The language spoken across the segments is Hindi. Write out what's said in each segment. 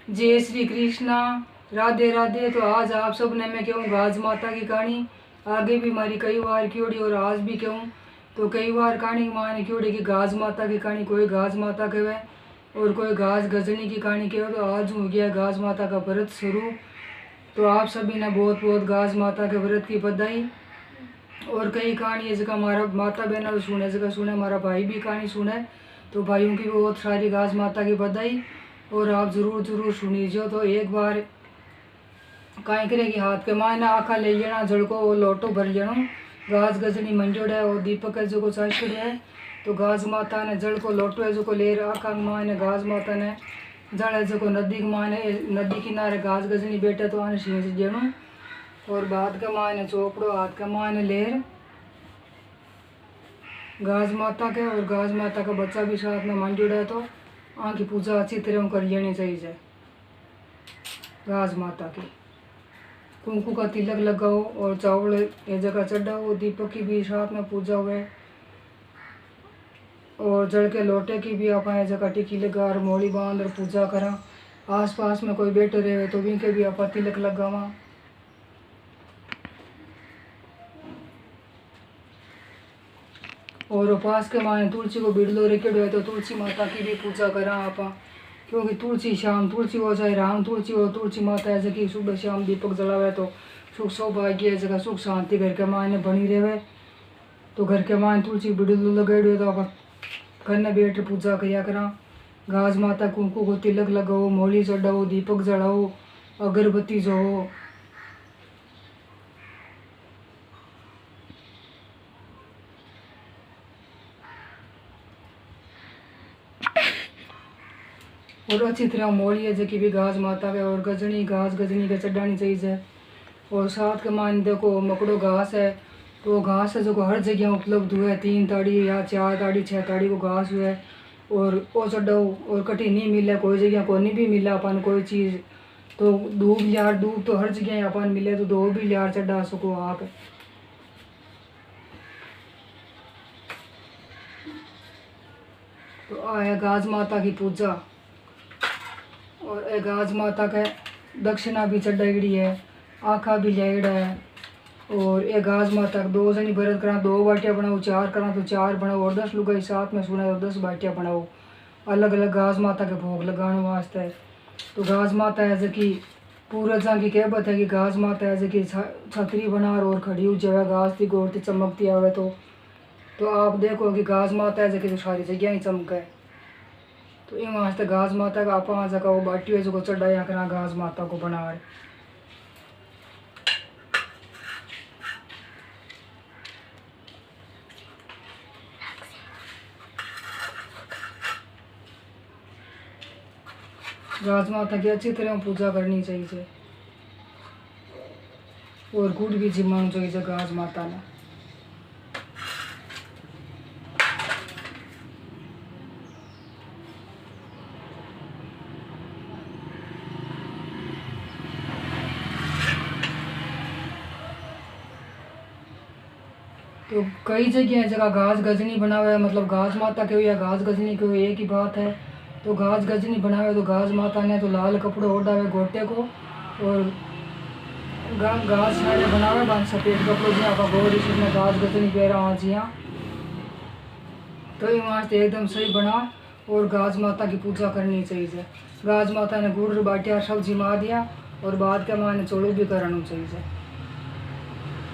जय श्री कृष्णा, राधे राधे। तो आज आप सब ने मैं कहूँ गाज माता की कहानी आगे भी हमारी कई बार क्योड़ी और आज भी कहूँ तो कई बार कहानी माने क्योड़ी की गाज माता की कहानी कोई गाज माता कहे और कोई गाज गजनी की कहानी कहे। तो आज हो गया गाज माता का व्रत शुरू। तो आप सभी ने बहुत बहुत गाज माता के व्रत की बधाई। और कई कहानी है जगह हमारा माता बहना सुने जगह सुने हमारा भाई भी कहानी सुने तो भाइयों की भी बहुत सारी गाज माता की बधाई। और आप जरूर जरूर सुनीजो। तो एक बार कहीं करेगी हाथ के मायने आखा ले लेना जड़को वो लोटो भर लेना गाज गजनी मंजोड़ है और दीपक है जो को चाशड़ है। तो गाज माता ने जड़ को लोटो है जो को ले आखा मायने गाज माता ने जड़ है जो को नदी के मायने नदी किनारे गाज गजनी बैठे तो आने सीने से जेणु और बाद के मायने चोपड़ो हाथ के मायने लेर गाज माता के और गाज माता का बच्चा भी साथ में मंजोड़ है। तो आँख की पूजा अच्छी तरह कर लेनी चाहिए। गाज माता की कुंकू का तिलक लगाओ और चावल ये जगह चढ़ाओ। दीपक की भी साथ में पूजा हुए और जड़ के लोटे की भी आप जगह टिकी लगा और मोली बांध और पूजा करा। आस पास में कोई बैठे रहे तो भी के भी आप तिलक लगावा। और उपास के माने तुलसी को बिड़लो रखेड़ो है तो तुलसी माता की भी पूजा करा आप क्योंकि तुलसी शाम तुलसी हो चाहे राम तुलसी हो तुलसी माता है जगह सुबह शाम दीपक जलावे तो सुख सौभाग्य जगह सुख शांति घर के मायने बनी रहे। तो घर के मायने तुलसी बिड़लो लगाड़ो तो आप घर में बैठ पूजा किया करा। गाज माता कुंकू को तिलक लगाओ मोली चढ़ाओ दीपक जलाओ अगरबत्ती जो और अच्छी तरह मोली है जबकि भी गाज माता के और गजनी घास गजनी के चढ़ानी चाहिए। और साथ के मान देखो मकड़ो घास है तो घास है जो हर जगह उपलब्ध हुआ है 3 ताड़ी या 4 ताड़ी 6 ताड़ी को घास हुआ है और वो चढ़ाओ और कटी नहीं मिले कोई जगह को नहीं भी मिला अपन कोई चीज़ तो दूब लियार दूब तो हर जगह अपन मिले तो दो भी लियार चढ़ा सको आप। तो आया गाज माता की पूजा और ए गाज माता के दक्षिणा भी चढ़ाईड़ी है आखा भी लियाड़ा है। और ये गाज माता दो जनी व्रत करा 2 बाटियाँ बनाओ 4 करा तो 4 बनाओ और 10 लुगाई साथ में सुना तो 10 बाटियाँ बनाओ अलग अलग गाज माता के भोग लगाने वास्ते। तो गाज माता है जबकि पूर्वजा की कहबत है कि गाज माता है जबकि छतरी बना और खड़ी हो जाए गाज की गोरती चमकती आवे तो आप देखो कि गाज माता है जबकि तो सारी जगह ही चमके। तो इन वास्ते गाज माता का आप जगह वो बाटी है जो चढ़ाया करा गाज माता को बना। गाज माता की अच्छी तरह पूजा करनी चाहिए और गुड़ भी जिमाना चाहिए गाज माता ने। तो कई जगह जगह गाज गजनी बनावे मतलब गाज माता के या गाज गजनी के एक ही बात है। तो गाज गजनी बनावे तो गाज माता ने तो लाल कपड़े ओढ़ावे गोटे को और गाज साड़े बनावे बांध सफ़ेद कपड़ों जी आप गोर इसमें गाज गजनी पहरा वहाँ जिया तो ये वहाँ से एकदम सही बना। और गाज माता की पूजा करनी चाहिए। गाज माता ने गुड़ बाटिया सब जिमा दिया और बाद के माँ ने चोड़ू भी कराना चाहिए।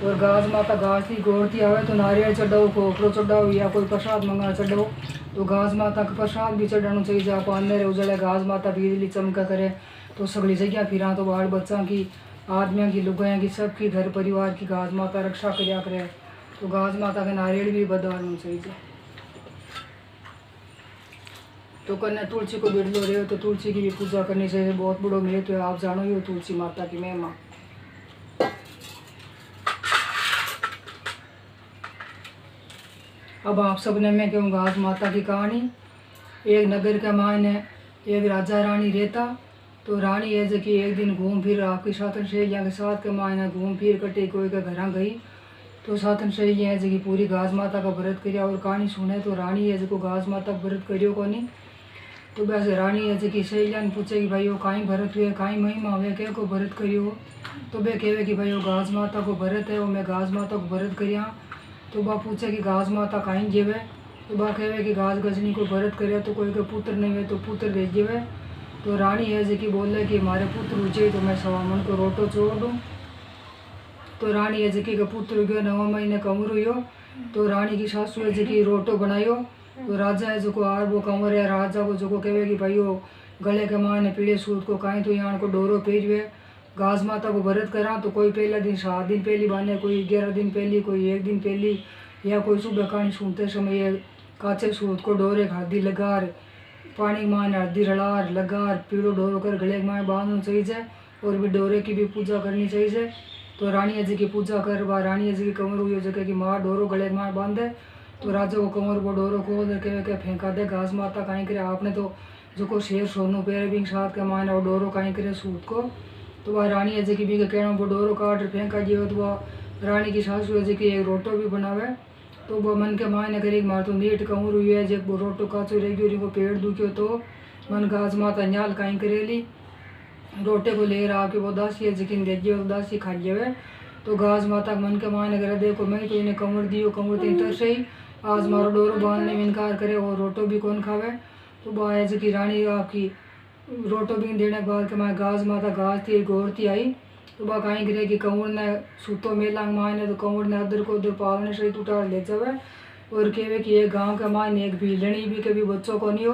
और गाज माता घास की गोरती आवे तो नारियल चढ़ाओ खोपड़ो चढ़ाओ या कोई प्रसाद मंगा चढ़ाओ। तो गाज माता का प्रसाद भी चढ़ाना चाहिए आप अंदर उजड़े गाज माता बिजली चमका करे तो सगली जगह फिरा तो बाल बच्चा की आदमियों की लुगाया की सबकी घर परिवार की गाज माता रक्षा करया करे। तो गाज माता के नारियल भी बदलना चाहिए। तो कन्या तुलसी को बिड़लो रहे तो तुलसी की भी पूजा करनी चाहिए बहुत बड़ो महत्व है आप जानो ही हो तुलसी माता की महिमा। अब आप सब ने मैं कहूँ गाज माता की कहानी। एक नगर के मायने एक राजा रानी रहता। तो रानी है जबकि एक दिन घूम फिर आपकी साथन सहेलियाँ के साथ के मायने घूम फिर कटे कोई के घर गई तो साथन सहेलियाँ है जबकि पूरी गाज माता का व्रत करिया और कहानी सुने। तो रानी है जो गाज माता का व्रत करियो को नहीं तो बस रानी है जी सहेलिया ने पूछे कि भाई वो काई भरत हुए काई महिमा हुए के को भरत करियो। तो बे कहे कि भाई वो गाज माता को भरत है, वो मैं गाज माता को भरत करिया। तो बा पूछे कि गाज माता काई जेवे। तो बा कहे कि गाज गजनी को भरत करिया तो कोई के पुत्र नहीं हुए तो पुत्र दे जेवे। तो रानी है जी बोले कि हमारे पुत्र ऊँचे तो मैं सवा मन को रोटो छोड़ दूँ। तो रानी है जी का पुत्र हो गयो 9 महीने कमर हुई। तो रानी की सासू है जी रोटो बनायो। तो राजा है जो आर वो कंवर है राजा को जो कहे कि भाई वो गले के माने पीड़े सूत को काई तो यहाँ को डोरो पेजवे गाज माता को भरत करा। तो कोई पहला दिन 7 दिन पहली बाने, कोई 11 दिन पहली, कोई 1 दिन पहली, या कोई सुबह कहानी सुनते समय काचे सूत को डोरे हल्दी लगार पानी माने हल्दी रलार लगार पीड़ो डोरो कर गले के माए बांधना चाहिए और भी डोरे की भी पूजा करनी चाहिए। तो रानी जी की पूजा कर बा रानी जी की कमर हुई जगह की माँ डोरो गले के माए बांधे। तो राजा को कमर वो डोरो खोल के फेंका दे घास माता कहीं करे आपने तो जो को शेर सोनू पेरे भी साथ के माने वो डोरो कहीं करे सूत को। तो वह रानी जी की भी कहना वो डोरो काट फेंका दियो। तो वह रानी की सासू जी की एक रोटो भी बनावे। तो वो मन के माने करे मार तो नीट कमर हुई है जब वो रोटो काचो रह गयो को पेड़ दुखियो तो मन घास माता न्याल कहीं करेली रोटे को लेकर आके वो दासी है जिकिन दे दियो दासी खा जावे। तो घास माता मन के माने करे देखो मैं तो इन्हें कमर दियो कमर तीन तर से ही आज मारो डोरो बांधने में इनकार करे और रोटो भी कौन खावे। तो बाया जी की रानी आपकी रोटो भी देने के बाद के मैं घास माता घास थी गोरती आई। तो बा कहीं गिरे कि कंवर ने सूतो मेलांग मायने तो कंवर ने अदर को उधर पालने से उठा ले जावे और कहे कि एक गांव के मायने एक भीलनी भी कभी बच्चों को नहीं हो।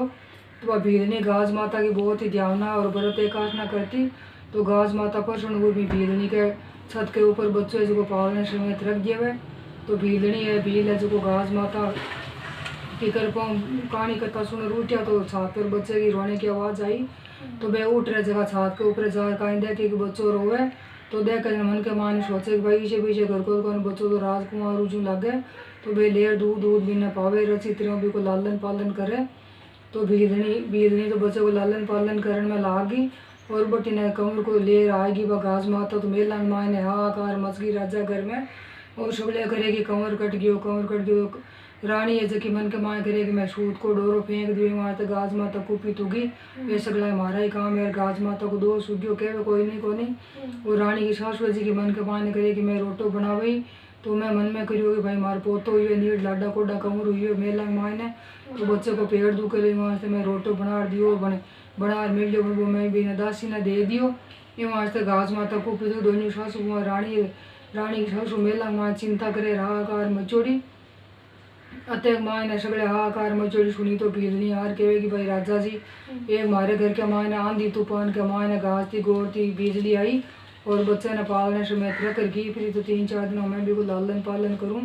तो वह भीलनी घास माता की बहुत ही ध्याना और व्रत एकादना करती। तो घास माता प्रसन्न वो भी भीलनी के छत के ऊपर बच्चों जो पालने समेत रख दिए। तो भीलनी है भील है जो घास माता की कृपा कहानी कथा सुन उठा तो छात पर बच्चे की रोने की आवाज़ आई। तो वे उठ रहे जगह छात के ऊपर जा कहीं देखे कि बच्चों रोवे। तो देख मन के माने सोचे कि भाई पीछे पीछे घर को बच्चों तो राजकुमार उजू लगे। तो वे लेर दूध दूध भी न पावे रची त्रियों भी को लालन पालन करे। तो भीलनी तो बच्चों को लालन पालन करने में लागी और बटी ने कंवर को ले आएगी वह घास माता। तो मेला मायने हाहाकार मच गई राजा घर में और सबले करेगी कंवर कट गयो। रानी है जबकि मन के माए करेगी मैं सूत को डोरो फेंक दी वहाँ तो घास माता कुपी तुगी ये सगला हमारा ही काम है। घास माता को दो सुगियो कहे कोई नहीं। और रानी की सासू जी की मन के माने करेगी मैं रोटो बनावी। तो मैं मन में करियो कि भाई मार पोतो हुई नीट लाडा कोडा कमर हुई मेला मायने। तो बच्चे को पेड़ दुखे ले वहाँ से मैं रोटो बना दियो बना मिल जो वो मैं भी दासी ने दे दियो। ये वहाँ से घास माता को पी दोनों सासू रानी की सासू मेला माँ चिंता करे हाहाकार मचोड़ी अतः माँ ने सगले हाहाकार मचोड़ी सुनी। तो भीलनी हार कहे कि भाई राजा जी एक मारे घर के माँ ने आंधी तूफान के माँ ने घास थी गोर थी बिजली आई और बच्चे ने पालने समेत रख कर घी फिरी। तो 3-4 दिनों में भी को लालन पालन करूँ।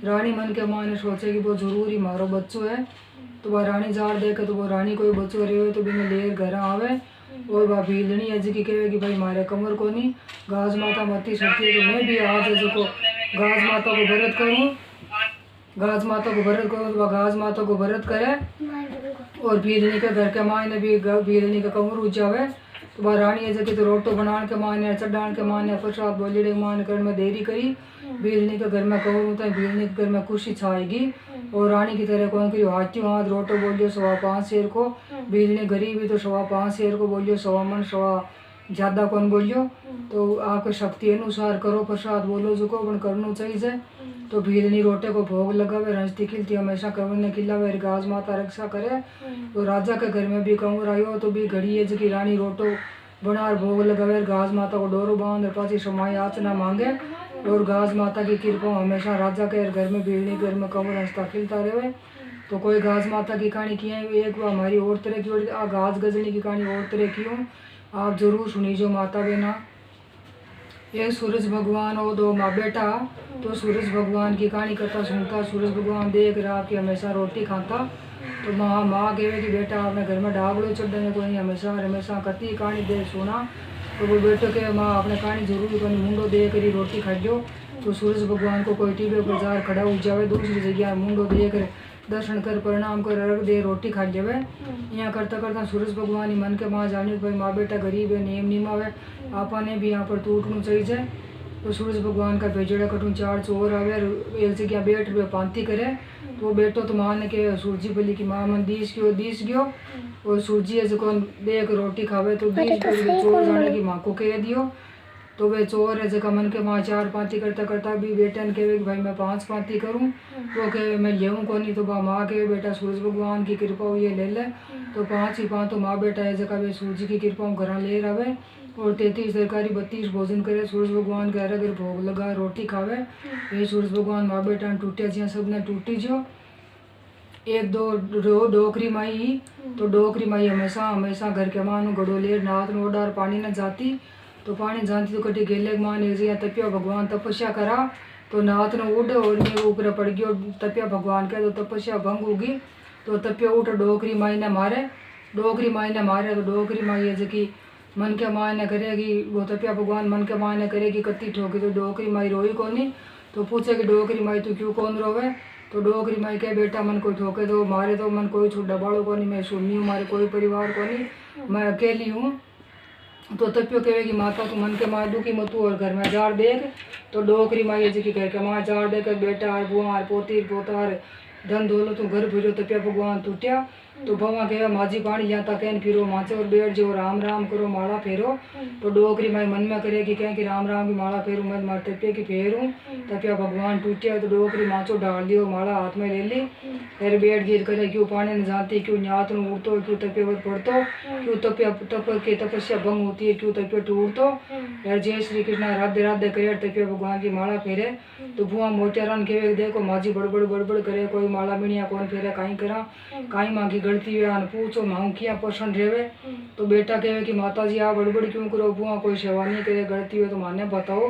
रानी मन के माँ ने सोचे कि वो जरूरी मारो बच्चों है। तो वह रानी जार देखे तो वो रानी कोई बच्चों रहे तो बिना लेर घर आवे। और वह भीलनी है जी की कहे कि भाई मारे कमर को नहीं घास माता मती सकती। तो मैं भी आज जो को घास माता को व्रत करूँ घास माता को व्रत करूँ। तो वह घास माता को व्रत करे और भीलनी के घर के मायने भी भीलनी का कमर उठ जावे। तो वह रानी है जबकि तो रोटो बनाने के माने चढ़ाने के माने प्रसाद बोलीड़े मान कर में देरी करी। भीलनी के घर में कहूँ तो भीलनी के घर में खुशी छाएगी और रानी की तरह कौन करी हाथी हाथ रोटो बोलियो 5.25 शेर को। भीलनी गरीबी तो 5.25 शेर को बोलियो 1.25 मन 1.25 ज़्यादा कौन बोलियो। तो आपके शक्ति अनुसार करो प्रसाद बोलो जो को बन करना चाहिए। तो भीलनी रोटे को भोग लगावे रंजती खिलती हमेशा कंवर ने खिलावे घास माता रक्षा करे। तो राजा के घर में भी कंवर आयो तो भी घड़ी है जी रानी रोटो बनार भोग लगावे घास माता को डोरो बांध पाची समय याचना मांगे और घास माता की कृपा हमेशा राजा के घर में भीलनी घर में कंवर हंसता खिलता रहे। तो कोई घास माता की कहानी की है एक बार हमारी और तरह की घास गजनी की कहानी और तरह की हूँ आप जरूर सुनीजो माता बहना। एक सूरज भगवान और 2 माँ बेटा। तो सूरज भगवान की कहानी कथा सुनता सूरज भगवान देख रहा कि हमेशा रोटी खाता। तो माँ कहे कि बेटा आपने घर में डाबड़ो चढ़ने को नहीं हमेशा कती कहानी दे सुना। तो वो बेटो के माँ आपने कहानी जरूर कोई मुंडो दे करी रोटी खाजो। तो सूरज भगवान को कोई टीबे पर जार खड़ा हो जावे दूसरी जगह मुंडो दे कर दर्शन कर प्रणाम कर अर्घ दे रोटी खा जावे। यहाँ करता करता सूरज भगवान ही मन के माँ जानी भाई माँ बेटा गरीब है नेम निमावे आपा ने भी यहाँ पर टूटना चाहिए। तो सूरज भगवान का भेजड़ा कटू 4 चोर आवे और एक जगह बैठ वे पांति करे। तो बेटो तो मान के सूरजी बोली कि माँ मन दिस गयो और सूरजी जो देख रोटी खावे तो दिस गयो चोर जाने की माँ को कह दियो। तो वे चोर है जगह मन के माँ 4 पांति करता करता भी बेटे ने कहे भाई मैं 5 पांति करूँ। वो कहे मैं लेऊँ को नहीं। तो बा माँ के बेटा सूरज भगवान की कृपा हुई है ले ले। तो 5 ही 5 तो माँ बेटा है जगह वे सूरज की कृपा घर ले रहे और 33 तरकारी 32 भोजन करे। सूरज भगवान के अगर भोग लगा रोटी खावे। ये सूरज भगवान माँ बेटा ने टूटिया जिया सबने टूटी जो। एक दो डोकरी माई तो डोकरी माई हमेशा घर के मानो घड़ो ले नाथ न ओडार पानी न जाती। तो पानी जानती तो कटी गेले मान एक जगह तपिया भगवान तपस्या करा तो नाथ न उड़ और ये ऊपर पड़ गयो तपिया भगवान के। तो तपस्या भंग होगी तो तपिया उठ डोकरी माई ने मारे। तो डोकरी माई जकी मन के माँ ने करेगी वो तपिया भगवान मन के माँ ने करेगी कत्ती ठोकी। तो डोकरी माई रोई कोनी। तो पूछे कि डोकरी माई तू क्यों कौन रोवे। तो डोकरी माई के बेटा मन कोई ठोके तो मारे तो मन कोई छूटा बाड़ो कोनी मैं सुनी हूँ मारे कोई परिवार कोनी मैं अकेली हूँ। तो तपियो कहेगी माता तू मन के मार दुखी मत और घर में जार देख। तो डोकरी माई जी की कह के माँ जार देख बेटा आर बुआ आर पोती पोता आर धन दौलत तू घर भरो। तपिया भगवान टूटिया तो भवा कहे माझी पानी यहाँ तक फिरो माचे और बैठ जो राम राम करो माला फेरो। तो डोकरी माई मन में करेगी कहें कि राम राम की माला फेरूँ मैं मार तपिया की फेरूँ। तपिया भगवान टूटिया तो डोकरी माचो डाल दियो माला हाथ में ले ली। फिर बैठ गिर करे क्यों पानी न जाती क्यों न्यात न उड़तो क्यों तपिया पर पड़तो क्यों तपिया की तपस्या भंग होती है क्यों तपिया टूटतो। यार जय श्री कृष्ण राधे राधे करे तपिया भगवान की माला फेरे। तो भुआ मोटियारान कहे देखो माझी बड़बड़ करे कोई माला बिनिया कौन फेरे काई करा काई मांगी गलती हुआ पूछो माऊ किया पसंद रेवे। तो बेटा कहे कि माता जी आप बड़बड़ क्यों करो बुआ कोई सेवा नहीं करे गलती हुए तो माने बताओ।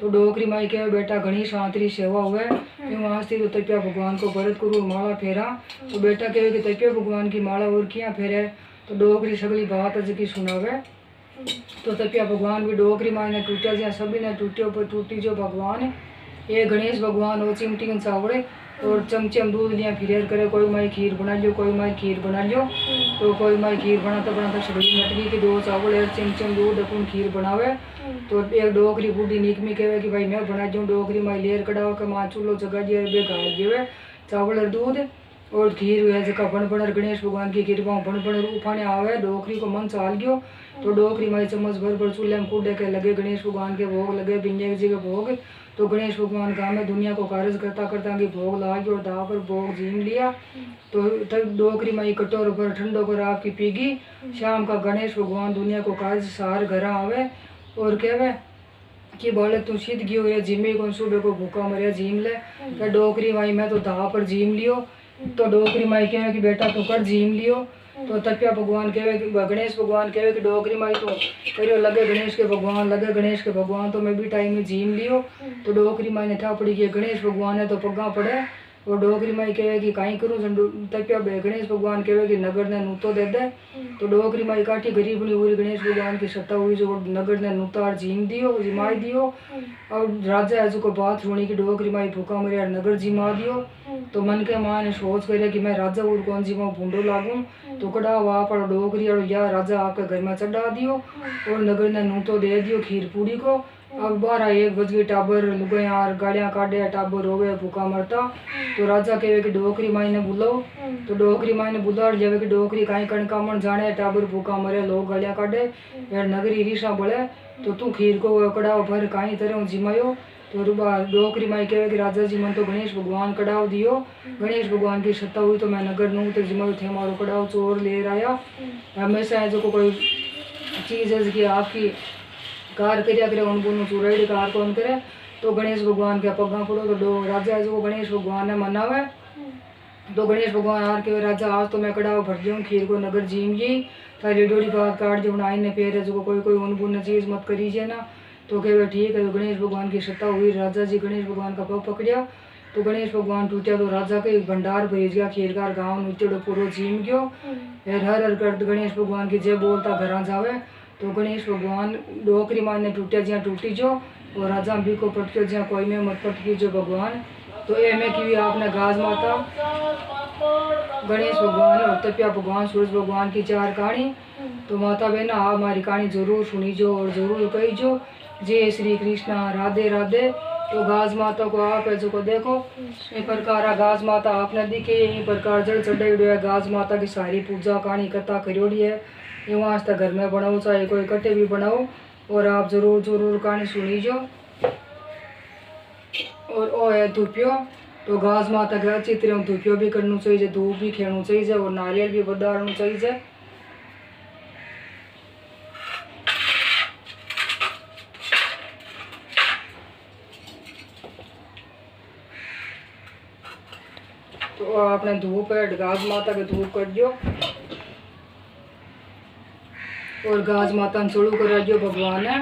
तो डोकरी माई कहे बेटा घनी शांति सेवा हुए क्यों आस्ती तो तपिया भगवान को भरत करूँ माला फेरा। तो बेटा कहे कि तपिया भगवान की माला और किया फेरे। तो डोकरी सगली बात अज की सुनावे। तो तपिया भगवान भी डोकरी माई ने टूटिया जिया सभी ने टूटियो पर टूटी जो भगवान ये गणेश भगवान हो चिमटी में चावड़े और चमचम दूध लिया फिर करे कोई माई खीर बना लियो कोई माई खीर बना लियो। तो कोई माई खीर बनाता सगड़ी मटकी के 2 चावल एक चमचम दूध अपन खीर बनावे। तो एक डोकरी बूढ़ी निकमी कहे कि भाई मैं बना दूँ। डोकरी माई लेर कड़ाव के माँ चूल्हो जगा दिए बे गाय देवे चावल और दूध और खीर हुआ जगह बन गणेश भगवान की कृपा बन उफाने आवे। डोकरी को मन चाल गयो। तो डोकरी माई चम्मच भर चूल्हे में कूदे के लगे गणेश भगवान के भोग लगे बिंजे जी के भोग। तो गणेश भगवान का में दुनिया को कार्य करता करता कि भोग लाग और दाव पर भोग झीम लिया। तो तब डोकरी माई कटोर पर ठंडो कर आपकी पीगी। शाम का गणेश भगवान दुनिया को कार्य सार घर आवे और कहवे कि बालक तू सीध गयो या जिमे को सुबह को भूखा मरिया झीम ले। तो डोकरी माई मैं तो दाव पर झीम लियो। तो डोकरी माई कहे कि बेटा तू कर झीम लियो। तो तपिया भगवान कहे कि गणेश भगवान कहे कि डोकरी माई तो करियो लगे गणेश के भगवान तो मैं भी टाइम में झीम लियो। तो डोकरी माई ने था पड़ी कि गणेश भगवान है तो पग्गा पड़े। और डोकरी माई कहे कि कहीं करूँ तपिया गणेश भगवान कहे कि नगर ने नूतो दे दे। तो डोकरी माई काठी गरीब नहीं हुई गणेश भगवान की सत्ता हुई जो नगर ने नूतार झीम दियो जिमाई दियो। और राजा है जो को बात होनी की डोकरी माई भूखा मरिया नगर जिमा दियो। तो मन के माँ ने सोच करे कि मैं राजा और कौन जिमा भूडो लागू। तो कड़ा वाप और डोकरी और या राजा आपके घर में चढ़ा दियो और नगर ने नूतो दे दियो खीर पूड़ी को। अब 12-1 बज गई टाबर लुगे यार गाड़ियाँ काटे टाबर रोवे भूखा मरता। तो राजा कहे कि डोकरी माई ने बुलाओ। तो डोकरी माई ने बुला जावे कि डोकरी कहीं कणका मन जाने टाबर भूखा मरे लोग गाड़ियाँ काटे यार नगरी रीसा बड़े। तो तू खीर को कड़ाव भर कहीं तरह जिमायो। तो डोकरी माई कहे कि राजा जी मन तो गणेश भगवान कड़ाव दियो गणेश भगवान की सत्ता हुई तो मैं नगर नू तो जिमायो थे मारो कड़ाव चोर ले आया। हमेशा है जो कोई चीज़ है कि आपकी कार करिया करे उन बोनू चुराई कार कौन करे। तो गणेश भगवान के पगा पड़ो। तो राजा जो गणेश भगवान ने मनावे। तो गणेश भगवान आर के राजा आज तो मैं कड़ाव भर दूँ खीर को नगर झीम जी थारी डोड़ी बात काट जो आई ने पेड़ जो कोई उन बुन चीज़ मत करीजिए ना। तो कहे ठीक है। तो गणेश भगवान की सत्ता हुई राजा जी गणेश भगवान का पग पकड़िया। तो गणेश भगवान टूटिया तो राजा के भंडार भेज गया खीरकार गाँव नृत्य पूरा झीम गयो। हर कर गणेश भगवान की जय बोलता घर जावे। तो गणेश भगवान डोकरी माँ ने टूटिया जिया टूटी जो और राजा भी को पटकियो जिया कोई में मत पटकी जो भगवान। तो ए में की आपने गाज माता गणेश भगवान और तपिया भगवान सूरज भगवान की 4 कहानी। तो माता बहन आप हमारी कहानी जरूर सुनीजो और जरूर कहीजो। जय श्री कृष्णा, राधे राधे। तो गाज माता को आप है जो को देखो इन प्रकार गाज माता आपने दिखे इन प्रकार जल चढ़ाई है। गाज माता की सारी पूजा कहानी कथा करियोड़ी है। ये वहाँ तक घर में बनाओ चाहे कोई कट्टे भी बनाओ और आप जरूर जरूर कहानी सुनीजो। और ओ है धूपियो। तो गाज माता के अच्छी तरह धूपियो भी करना चाहिए, धूप भी खेलना चाहिए और नारियल भी बदारना चाहिए। तो आपने धूप है गाज माता के धूप कर दियो और गाज माता ने चढ़ू करा दियो भगवान ने।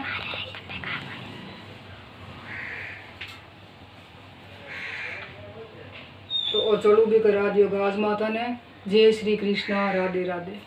तो चढ़ू भी करा दियो गाज माता ने। जय श्री कृष्णा, राधे राधे।